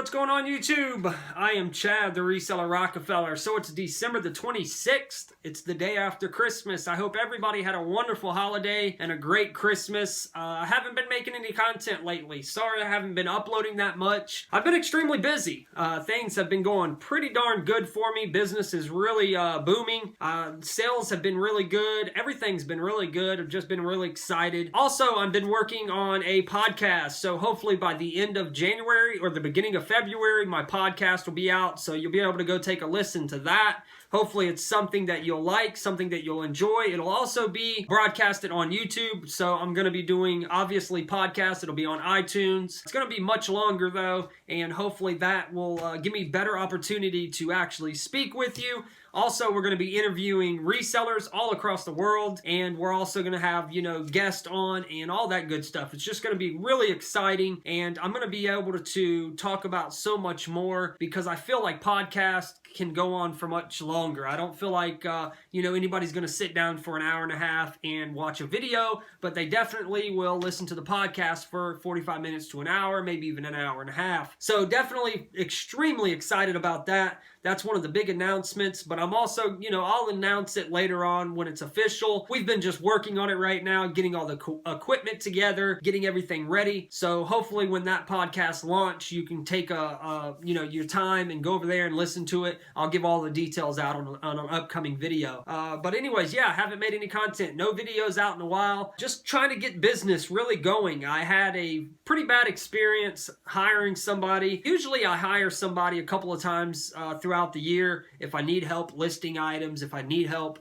what's going on YouTube? I am Chad, the Reseller Rockefeller. So it's December the 26th. It's the day after Christmas. I hope everybody had a wonderful holiday and a great Christmas. I haven't been making any content lately. Sorry I haven't been uploading that much. I've been extremely busy. Things have been going pretty darn good for me. Business is really booming. Sales have been really good. Everything's been really good. I've just been really excited. Also, I've been working on a podcast. So hopefully by the end of January or the beginning of February, my podcast will be out, so you'll be able to go take a listen to that. Hopefully it's something that you'll like, something that you'll enjoy. It'll also be broadcasted on YouTube, so I'm going to be doing, obviously, podcasts. It'll be on iTunes. It's going to be much longer, though, and hopefully that will give me better opportunity to actually speak with you. Also, we're going to be interviewing resellers all across the world, and we're also going to have, guests on and all that good stuff. It's just going to be really exciting, and I'm going to be able to talk about so much more because I feel like podcasts can go on for much longer. I don't feel like, anybody's going to sit down for an hour and a half and watch a video, but they definitely will listen to the podcast for 45 minutes to an hour, maybe even an hour and a half. So definitely extremely excited about that. That's one of the big announcements, but I'm also, I'll announce it later on when it's official. We've been just working on it right now, getting all the equipment together, getting everything ready. So hopefully when that podcast launch, you can take your time and go over there and listen to it. I'll give all the details out on an upcoming video. But anyways, yeah, I haven't made any content. No videos out in a while. Just trying to get business really going. I had a pretty bad experience hiring somebody. Usually I hire somebody a couple of times throughout the year if I need help listing items, if I need help,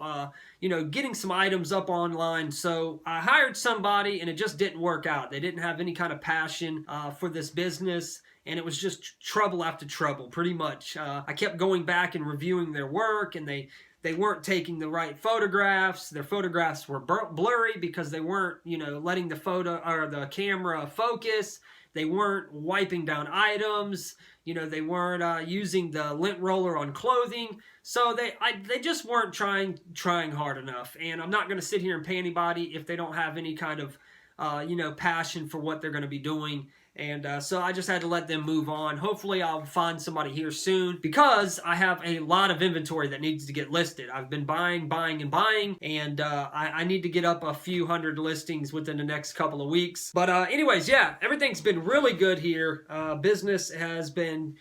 getting some items up online. So I hired somebody and it just didn't work out. They didn't have any kind of passion for this business. And it was just trouble after trouble, pretty much. I kept going back and reviewing their work, and they weren't taking the right photographs. Their photographs were blurry because they weren't, letting the photo or the camera focus. They weren't wiping down items. They weren't using the lint roller on clothing. So they just weren't trying hard enough. And I'm not going to sit here and pay anybody if they don't have any kind of passion for what they're going to be doing. And so I just had to let them move on. Hopefully I'll find somebody here soon because I have a lot of inventory that needs to get listed. I've been buying, and I need to get up a few hundred listings within the next couple of weeks. But anyways, yeah, everything's been really good here. Business has been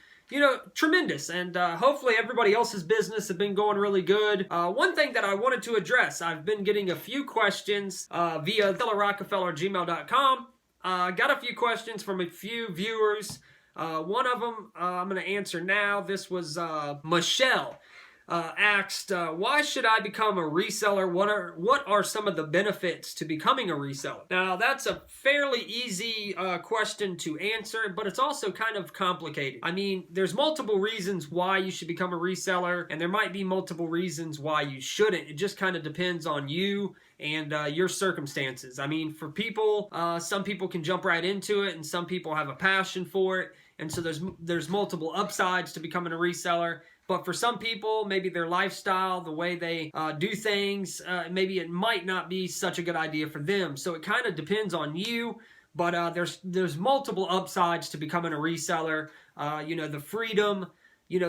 tremendous, and hopefully everybody else's business has been going really good. One thing that I wanted to address, I've been getting a few questions via resellerrockefeller@gmail.com. Got a few questions from a few viewers. One of them I'm going to answer now. This was Michelle. Asked, why should I become a reseller? What are some of the benefits to becoming a reseller? Now, that's a fairly easy question to answer, but it's also kind of complicated. I mean, there's multiple reasons why you should become a reseller, and there might be multiple reasons why you shouldn't. It just kind of depends on you and your circumstances. I mean, for people, some people can jump right into it, and some people have a passion for it, and so there's multiple upsides to becoming a reseller. But for some people, maybe their lifestyle, the way they do things, maybe it might not be such a good idea for them. So it kind of depends on you. But there's multiple upsides to becoming a reseller. The freedom,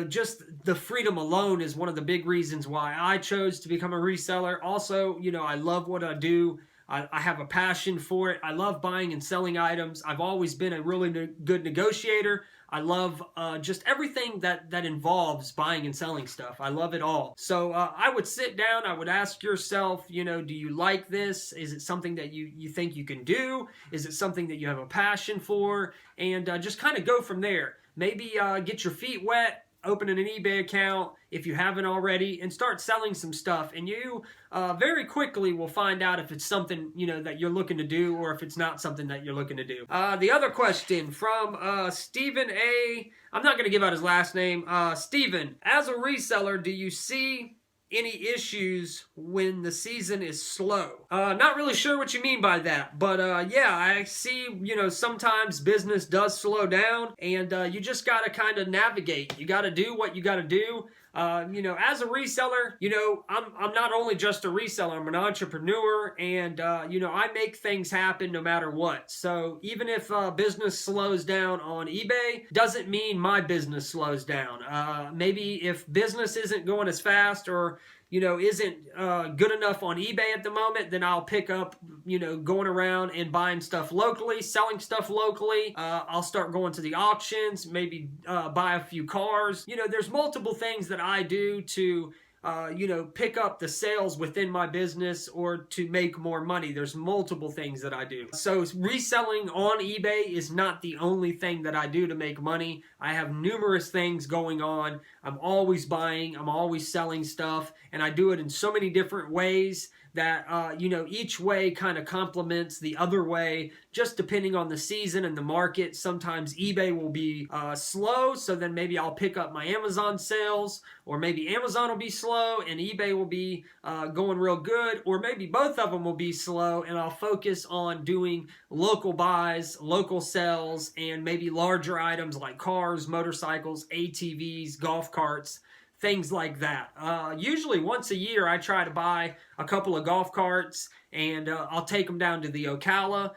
just the freedom alone is one of the big reasons why I chose to become a reseller. Also, I love what I do. I have a passion for it. I love buying and selling items. I've always been a really good negotiator. I love just everything that involves buying and selling stuff. I love it all. So I would sit down. I would ask yourself, do you like this? Is it something that you think you can do? Is it something that you have a passion for? And just kind of go from there. Maybe get your feet wet. Open an eBay account if you haven't already and start selling some stuff, and you very quickly will find out if it's something that you're looking to do or if it's not something that you're looking to do. The other question from Stephen A. I'm not going to give out his last name. Stephen, as a reseller, do you see any issues when the season is slow? Not really sure what you mean by that, but yeah, I see, sometimes business does slow down, and you just gotta kind of navigate. You gotta do what you gotta do. As a reseller, I'm not only just a reseller, I'm an entrepreneur, and I make things happen no matter what. So even if business slows down on eBay, doesn't mean my business slows down. Maybe if business isn't going as fast, or isn't good enough on eBay at the moment, then I'll pick up, going around and buying stuff locally, selling stuff locally. I'll start going to the auctions, maybe buy a few cars. There's multiple things that I do to pick up the sales within my business or to make more money. There's multiple things that I do. So reselling on eBay is not the only thing that I do to make money. I have numerous things going on. I'm always buying, I'm always selling stuff, and I do it in so many different ways that each way kind of complements the other way, just depending on the season and the market. Sometimes eBay will be slow, so then maybe I'll pick up my Amazon sales, or maybe Amazon will be slow and eBay will be going real good, or maybe both of them will be slow and I'll focus on doing local buys, local sales, and maybe larger items like cars, motorcycles, ATVs, golf carts, things like that. Usually once a year I try to buy a couple of golf carts, and I'll take them down to the Ocala.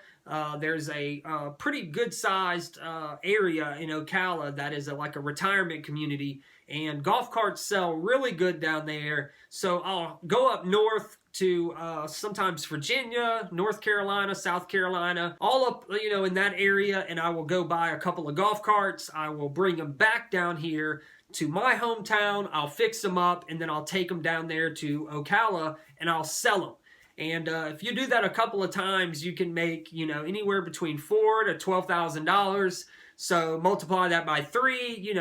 There's a pretty good sized area in Ocala that is like a retirement community, and golf carts sell really good down there. So I'll go up north to sometimes Virginia, North Carolina, South Carolina, all up in that area, and I will go buy a couple of golf carts. I will bring them back down here to my hometown. I'll fix them up, and then I'll take them down there to Ocala and I'll sell them. And if you do that a couple of times, you can make anywhere between $4,000 to $12,000. So multiply that by 3,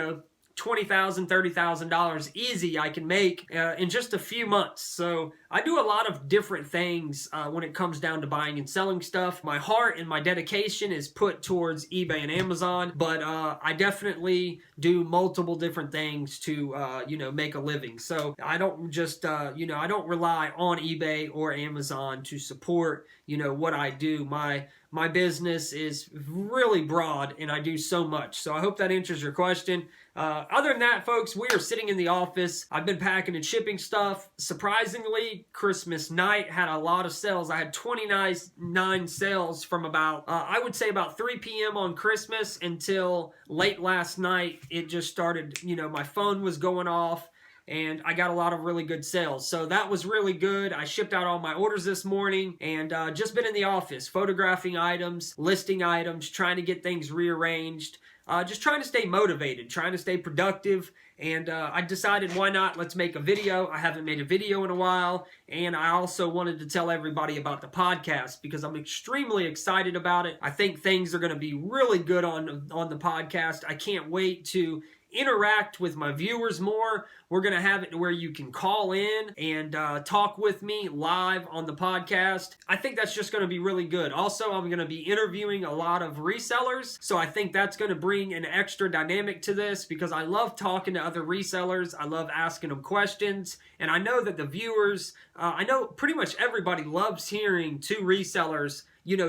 $20,000, $30,000 easy I can make in just a few months. So I do a lot of different things when it comes down to buying and selling stuff. My heart and my dedication is put towards eBay and Amazon, but I definitely do multiple different things to make a living. So I don't just I don't rely on eBay or Amazon to support what I do. My business is really broad, and I do so much. So I hope that answers your question. Other than that, folks, we are sitting in the office. I've been packing and shipping stuff. Surprisingly, Christmas night had a lot of sales. I had 29 sales from about, I would say about 3 p.m. on Christmas until late last night. It just started, my phone was going off, and I got a lot of really good sales. So that was really good. I shipped out all my orders this morning, and just been in the office photographing items, listing items, trying to get things rearranged. Just trying to stay motivated, trying to stay productive, and I decided, why not? Let's make a video. I haven't made a video in a while, and I also wanted to tell everybody about the podcast because I'm extremely excited about it. I think things are going to be really good on the podcast. I can't wait to interact with my viewers more. We're going to have it to where you can call in and talk with me live on the podcast. I think that's just going to be really good. Also, I'm going to be interviewing a lot of resellers, so I think that's going to bring an extra dynamic to this because I love talking to other resellers. I love asking them questions, and I know that the viewers, I know pretty much everybody loves hearing two resellers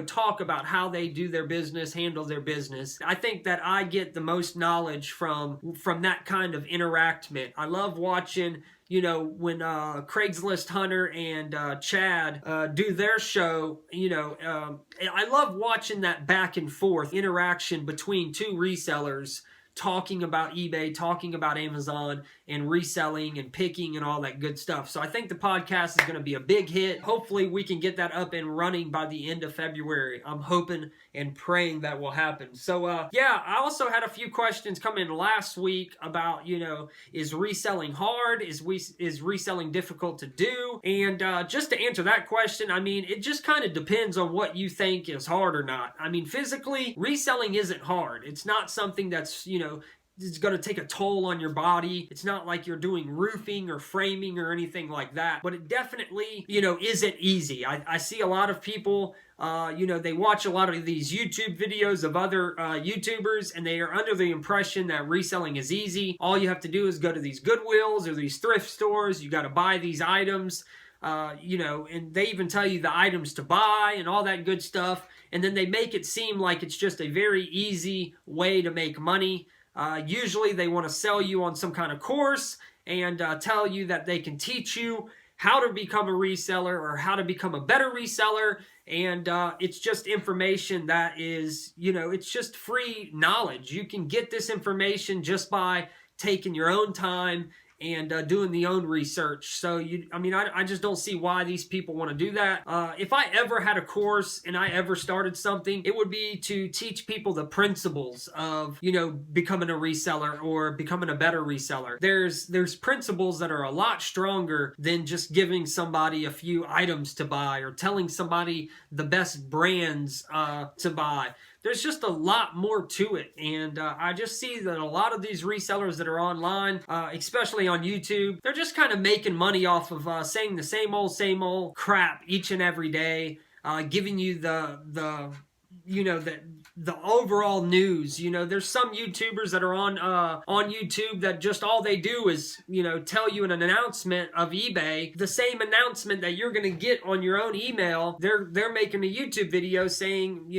talk about how they do their business, handle their business. I think that I get the most knowledge from that kind of interactment. I love watching, when Craigslist Hunter and Chad do their show, I love watching that back and forth interaction between two resellers talking about eBay, talking about Amazon, and reselling and picking and all that good stuff. So I think the podcast is going to be a big hit. Hopefully we can get that up and running by the end of February. I'm hoping and praying that will happen. So I also had a few questions come in last week about, is reselling hard? Is reselling difficult to do? And just to answer that question, it just kind of depends on what you think is hard or not. Physically, reselling isn't hard. It's not something that's, it's going to take a toll on your body. It's not like you're doing roofing or framing or anything like that. But it definitely, isn't easy. I see a lot of people, they watch a lot of these YouTube videos of other YouTubers, and they are under the impression that reselling is easy. All you have to do is go to these Goodwills or these thrift stores. You got to buy these items, and they even tell you the items to buy and all that good stuff. And then they make it seem like it's just a very easy way to make money. Usually they want to sell you on some kind of course, and tell you that they can teach you how to become a reseller or how to become a better reseller. And it's just information that is, it's just free knowledge. You can get this information just by taking your own time and doing the own research. So I just don't see why these people want to do that. If I ever had a course and I ever started something, it would be to teach people the principles of, becoming a reseller or becoming a better reseller. There's principles that are a lot stronger than just giving somebody a few items to buy or telling somebody the best brands to buy. There's just a lot more to it, and I just see that a lot of these resellers that are online, especially on YouTube, they're just kind of making money off of saying the same old crap each and every day, giving you the overall news. There's some YouTubers that are on YouTube that just all they do is, tell you an announcement of eBay, the same announcement that you're going to get on your own email. They're making a YouTube video saying,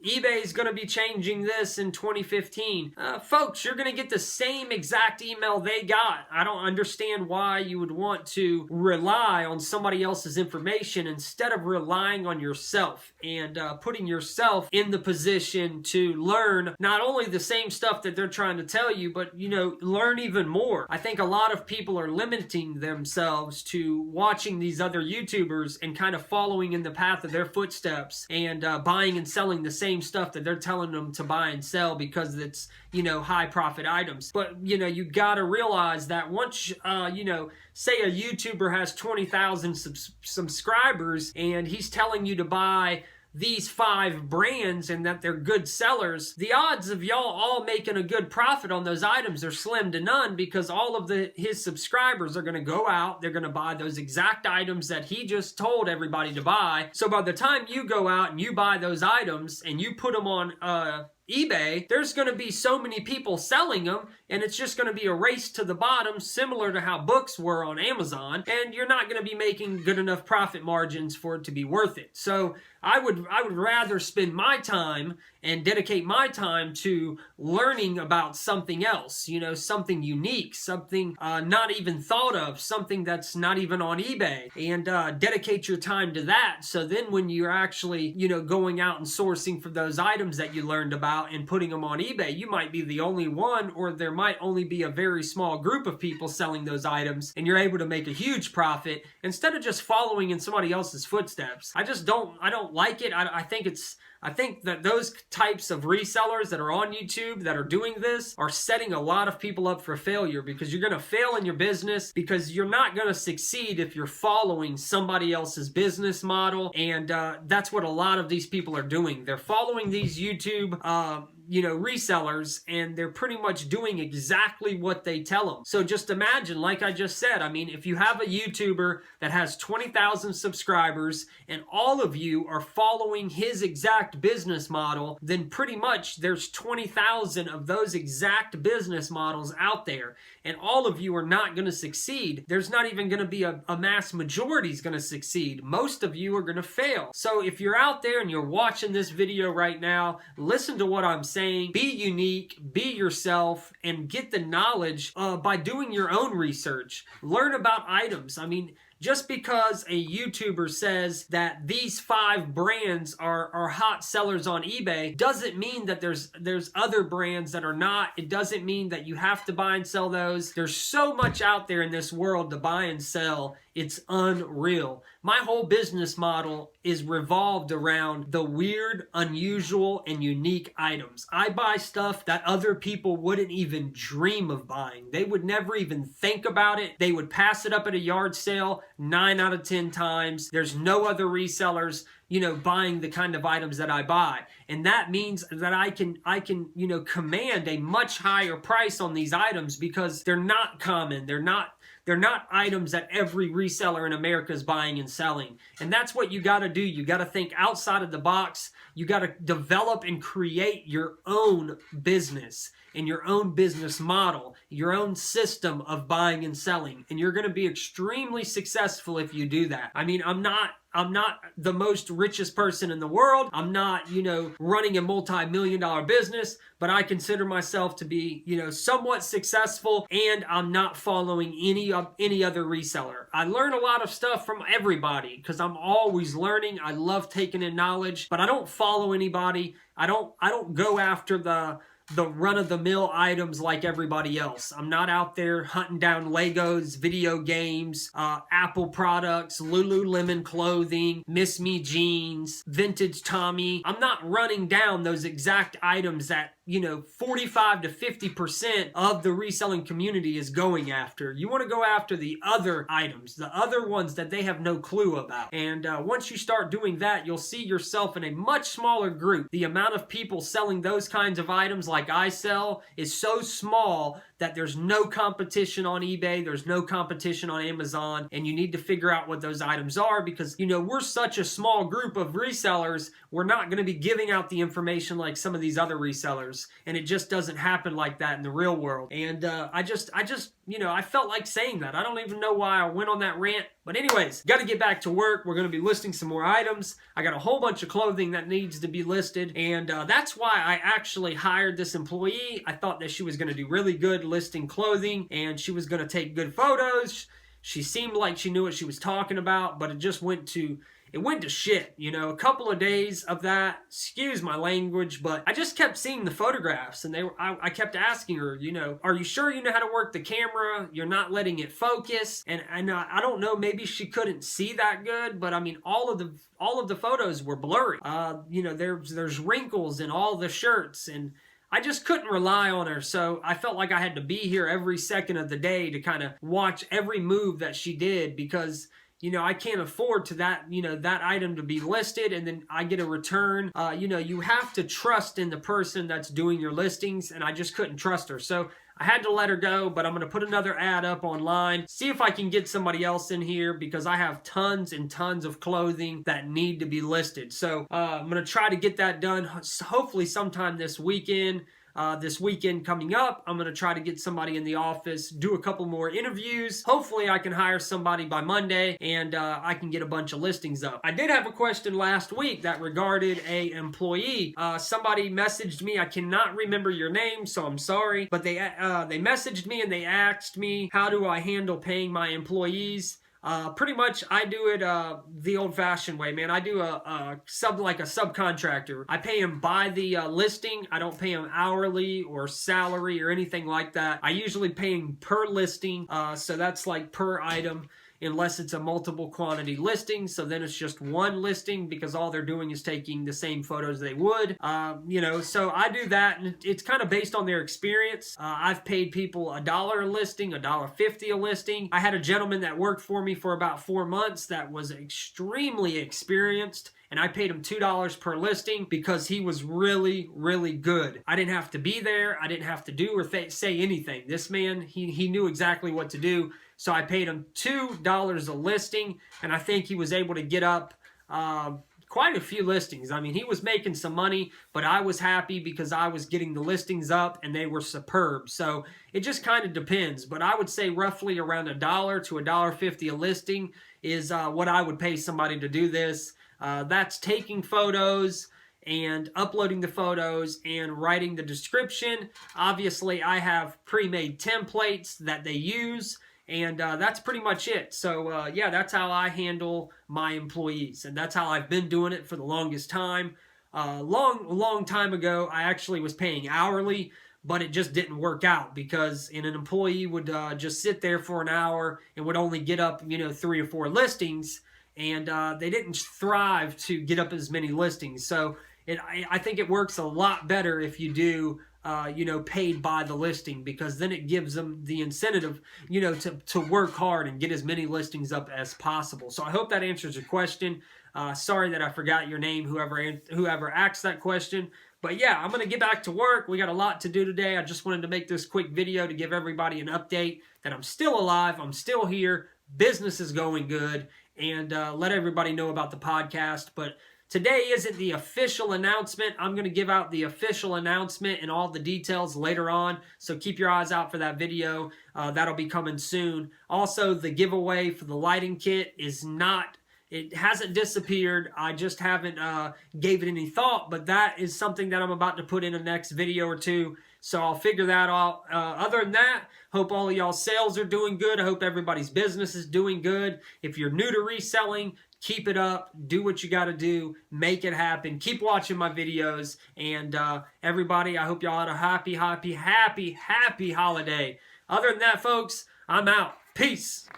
eBay is going to be changing this in 2015. Folks, you're going to get the same exact email they got. I don't understand why you would want to rely on somebody else's information instead of relying on yourself and putting yourself in the position to learn not only the same stuff that they're trying to tell you, but, learn even more. I think a lot of people are limiting themselves to watching these other YouTubers and kind of following in the path of their footsteps and buying and selling the same stuff that they're telling them to buy and sell because it's, high profit items. But, you got to realize that once, say a YouTuber has 20,000 subscribers and he's telling you to buy these 5 brands and that they're good sellers, the odds of y'all all making a good profit on those items are slim to none, because all of his subscribers are going to go out, they're going to buy those exact items that he just told everybody to buy. So by the time you go out and you buy those items and you put them on eBay, there's going to be so many people selling them, and it's just going to be a race to the bottom, similar to how books were on Amazon, and you're not going to be making good enough profit margins for it to be worth it. So I would rather spend my time and dedicate my time to learning about something else, something unique, something not even thought of, something that's not even on eBay, and dedicate your time to that. So then when you're actually, going out and sourcing for those items that you learned about and putting them on eBay, you might be the only one, or there might only be a very small group of people selling those items, and you're able to make a huge profit instead of just following in somebody else's footsteps. I don't like it. I think that those types of resellers that are on YouTube that are doing this are setting a lot of people up for failure, because you're going to fail in your business, because you're not going to succeed if you're following somebody else's business model. And that's what a lot of these people are doing. They're following these YouTube resellers, and they're pretty much doing exactly what they tell them. So just imagine, like I just said, if you have a YouTuber that has 20,000 subscribers and all of you are following his exact business model, then pretty much there's 20,000 of those exact business models out there, and all of you are not going to succeed. There's not even going to be a mass majority is going to succeed. Most of you are going to fail. So if you're out there and you're watching this video right now, listen to what I'm saying. Be unique, be yourself, and get the knowledge by doing your own research. Learn about items. Just because a YouTuber says that these 5 brands are hot sellers on eBay doesn't mean that there's other brands that are not. It doesn't mean that you have to buy and sell those. There's so much out there in this world to buy and sell. It's unreal. My whole business model is revolved around the weird, unusual, and unique items. I buy stuff that other people wouldn't even dream of buying. They would never even think about it. They would pass it up at a yard sale 9 out of 10 times. There's no other resellers, buying the kind of items that I buy. And that means that I can, command a much higher price on these items because they're not common. They're not items that every reseller in America is buying and selling. And that's what you got to do. You got to think outside of the box. You got to develop and create your own business and your own business model, your own system of buying and selling. And you're going to be extremely successful if you do that. I'm not the most richest person in the world. I'm not, running a multi-million-dollar business, but I consider myself to be, somewhat successful, and I'm not following any other reseller. I learn a lot of stuff from everybody because I'm always learning. I love taking in knowledge, but I don't follow anybody. I don't go after the run-of-the-mill items like everybody else. I'm not out there hunting down Legos, video games, Apple products, Lululemon clothing, Miss Me jeans, vintage Tommy. I'm not running down those exact items that 45 to 50% of the reselling community is going after. You want to go after the other items, the other ones that they have no clue about. And once you start doing that, you'll see yourself in a much smaller group. The amount of people selling those kinds of items like I sell is so small that there's no competition on eBay, there's no competition on Amazon, and you need to figure out what those items are because, we're such a small group of resellers, we're not going to be giving out the information like some of these other resellers, and it just doesn't happen like that in the real world. And I felt like saying that. I don't even know why I went on that rant, but anyways, got to get back to work. We're going to be listing some more items. I got a whole bunch of clothing that needs to be listed, and that's why I actually hired this employee. I thought that she was going to do really good listing clothing, and she was going to take good photos. She seemed like she knew what she was talking about, but it just went to shit. A couple of days of that, excuse my language, but I just kept seeing the photographs, and I kept asking her, are you sure you know how to work the camera? You're not letting it focus. And I don't know, maybe she couldn't see that good, but I mean, all of the photos were blurry. There's wrinkles in all the shirts, and I just couldn't rely on her, so I felt like I had to be here every second of the day to kind of watch every move that she did because I can't afford to that item to be listed and then I get a return. You have to trust in the person that's doing your listings, and I just couldn't trust her. So I had to let her go, but I'm going to put another ad up online, see if I can get somebody else in here because I have tons and tons of clothing that need to be listed. So I'm going to try to get that done hopefully sometime this weekend. This weekend coming up, I'm going to try to get somebody in the office, do a couple more interviews. Hopefully I can hire somebody by Monday and I can get a bunch of listings up. I did have a question last week that regarded a employee. Somebody messaged me. I cannot remember your name, so I'm sorry. But they messaged me and they asked me, how do I handle paying my employees? Pretty much I do it the old-fashioned way, man. I do a subcontractor. I pay him by the listing. I don't pay him hourly or salary or anything like that. I usually pay him per listing, so that's like per item, unless it's a multiple quantity listing. So then it's just one listing because all they're doing is taking the same photos they would. So I do that, and it's kind of based on their experience. I've paid people $1 a listing, $1.50 a listing. I had a gentleman that worked for me for about 4 months that was extremely experienced, and I paid him $2 per listing because he was really, really good. I didn't have to be there. I didn't have to do or say anything. This man, he knew exactly what to do. So I paid him $2 a listing, and I think he was able to get up quite a few listings. I mean, he was making some money, but I was happy because I was getting the listings up, and they were superb. So it just kind of depends, but I would say roughly around $1 to $1.50 a listing is what I would pay somebody to do this. That's taking photos and uploading the photos and writing the description. Obviously, I have pre-made templates that they use, and that's pretty much it. So, yeah, that's how I handle my employees, and that's how I've been doing it for the longest time. Long time ago, I actually was paying hourly, but it just didn't work out because an employee would just sit there for an hour and would only get up, 3 or 4 listings, and they didn't thrive to get up as many listings. So I think it works a lot better if you do paid by the listing, because then it gives them the incentive, to work hard and get as many listings up as possible. So I hope that answers your question. Sorry that I forgot your name, whoever asked that question. But yeah, I'm going to get back to work. We got a lot to do today. I just wanted to make this quick video to give everybody an update that I'm still alive. I'm still here. Business is going good. And let everybody know about the podcast. But today isn't the official announcement. I'm going to give out the official announcement and all the details later on. So keep your eyes out for that video. That'll be coming soon. Also, the giveaway for the lighting kit is not It hasn't disappeared. I just haven't gave it any thought, but that is something that I'm about to put in the next video or two. So I'll figure that out. Other than that, hope all of y'all sales are doing good. I hope everybody's business is doing good. If you're new to reselling, keep it up. Do what you got to do. Make it happen. Keep watching my videos. And everybody, I hope y'all had a happy holiday. Other than that, folks, I'm out. Peace.